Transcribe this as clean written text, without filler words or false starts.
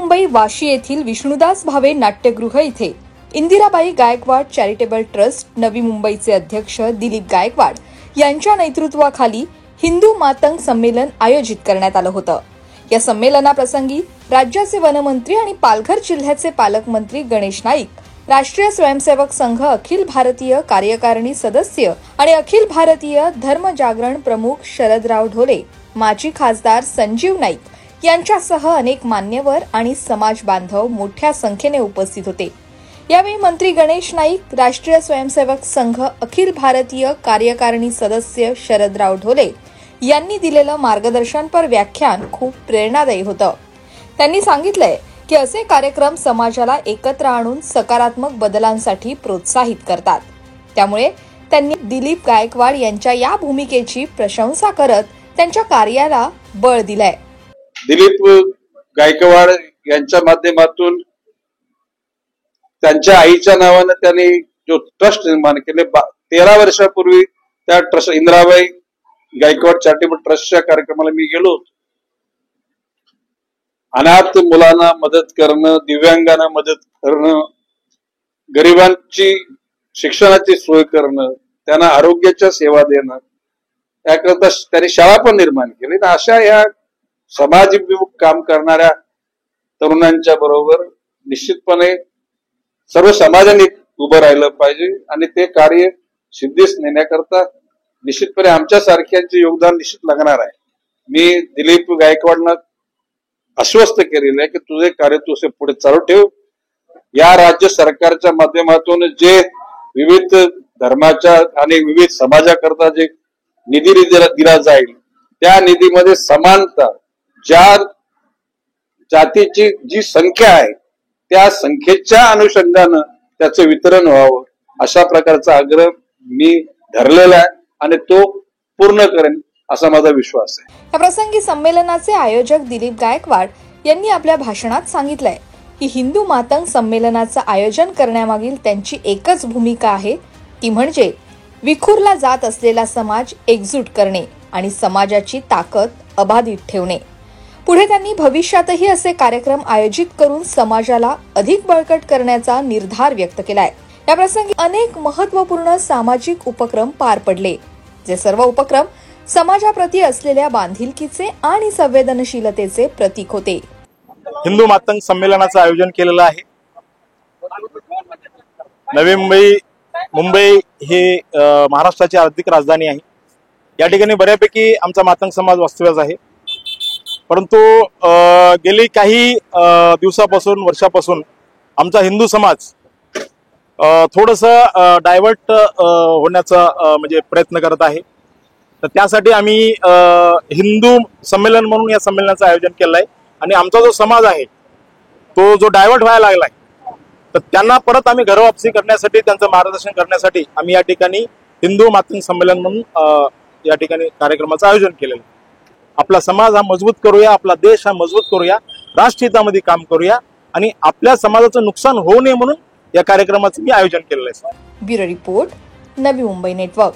मुंबई वाशी येथील विष्णुदास भावे नाट्यगृह इथे इंदिराबाई गायकवाड चॅरिटेबल ट्रस्ट नवी मुंबईचे अध्यक्ष दिलीप गायकवाड यांच्या नेतृत्वाखाली हिंदू मातंग संमेलन आयोजित करण्यात आलं होतं। या संमेलनाप्रसंगी राज्याचे वनमंत्री आणि पालघर जिल्ह्याचे पालकमंत्री गणेश नाईक, राष्ट्रीय स्वयंसेवक संघ अखिल भारतीय कार्यकारिणी सदस्य आणि अखिल भारतीय धर्म जागरण प्रमुख शरदराव ढोले, माजी खासदार संजीव नाईक यांच्यासह अनेक मान्यवर आणि समाज बांधव मोठ्या संख्येने उपस्थित होते। यावेळी मंत्री गणेश नाईक, राष्ट्रीय स्वयंसेवक संघ अखिल भारतीय कार्यकारिणी सदस्य शरदराव ढोले यांनी दिलेलं मार्गदर्शनपर व्याख्यान खूप प्रेरणादायी होतं। त्यांनी सांगितलंय की असे कार्यक्रम समाजाला एकत्र आणून सकारात्मक बदलांसाठी प्रोत्साहित करतात। त्यामुळे त्यांनी दिलीप गायकवाड यांच्या या भूमिकेची प्रशंसा करत त्यांच्या कार्याला बळ दिलंय। दिलीप गायकवाड यांच्या माध्यमातून त्यांच्या आईच्या नावाने त्यांनी जो ट्रस्ट निर्माण केले, 13 वर्षापूर्वी त्या ट्रस्ट इंदिराबाई गायकवाड चॅरिटेबल ट्रस्टच्या कार्यक्रमाला मी गेलो होतो। अनाथ मुलांना मदत करणं, दिव्यांगांना मदत करणं, गरिबांची शिक्षणाची सोय करणं, त्यांना आरोग्याच्या सेवा देणं, त्याकरता त्यांनी शाळा पण निर्माण केली। अशा या समाजभिमुख काम करणाऱ्या तरुणांच्या बरोबर निश्चितपणे सर्व समाजाने उभं राहिलं पाहिजे आणि ते कार्य सिद्धीस नेण्याकरता निश्चितपणे आमच्या सारख्यांचे योगदान निश्चित लागणार आहे। मी दिलीप गायकवाडना आश्वस्त केलेलं आहे की तुझे कार्य तू पुढे चालू ठेव। या राज्य सरकारच्या माध्यमातून जे विविध धर्माच्या आणि विविध समाजाकरता जे निधी दिला जाईल, त्या निधीमध्ये समानता, ज्या जातीची जी संख्या आहे त्या संख्येच्या अनुषंगानं त्याचं वितरण व्हावं, अशा प्रकारचा आग्रह मी धरलेला आहे आणि तो पूर्ण करेन असा माझा विश्वास आहे। या प्रसंगी संमेलनाचे आयोजक दिलीप गायकवाड यांनी आपल्या भाषणात सांगितलंय की हिंदू मातंग संमेलनाचं आयोजन करण्यामागील त्यांची एकच भूमिका आहे, ती म्हणजे विखुरला जात असलेला समाज एकजूट करणे आणि समाजाची ताकद अबाधित ठेवणे। पुढे त्यांनी भविष्यातही असे कार्यक्रम आयोजित करून समाजाला अधिक बळकट करण्याचा निर्धार व्यक्त केलाय। या प्रसंगी अनेक महत्त्वपूर्ण सामाजिक उपक्रम पार पडले, जे सर्व उपक्रम समाजाप्रती असलेल्या बांधिलकीचे आणि संवेदनशीलतेचे प्रतीक होते। हिंदू मातंग संमेलनाचं आयोजन केलेलं आहे। नवी मुंबई ही महाराष्ट्राची आर्थिक राजधानी आहे। या ठिकाणी बऱ्यापैकी आमचा मातंग समाज वास्तव्यास आहे, परंतु गेली काही दिवसापासून, वर्षापासून आमचा हिंदू समाज थोडंसं डायव्हर्ट होण्याचा म्हणजे प्रयत्न करत आहे। तर त्यासाठी आम्ही हिंदू संमेलन म्हणून या संमेलनाचं आयोजन केलं आहे आणि आमचा जो समाज आहे तो जो डायव्हर्ट व्हायला लागलाय, तर त्यांना परत आम्ही घरवापसी करण्यासाठी, त्यांचं मार्गदर्शन करण्यासाठी आम्ही या ठिकाणी हिंदू मातंग संमेलन म्हणून या ठिकाणी कार्यक्रमाचं आयोजन केलेलं आहे। आपला समाज हा मजबूत करूया, आपला देश हा मजबूत करूया, राष्ट्रहितामध्ये काम करूया आणि आपल्या समाजाचं नुकसान होऊ नये म्हणून या कार्यक्रमाचं मी आयोजन केलेलं आहे। Bureau report, Navi Mumbai network.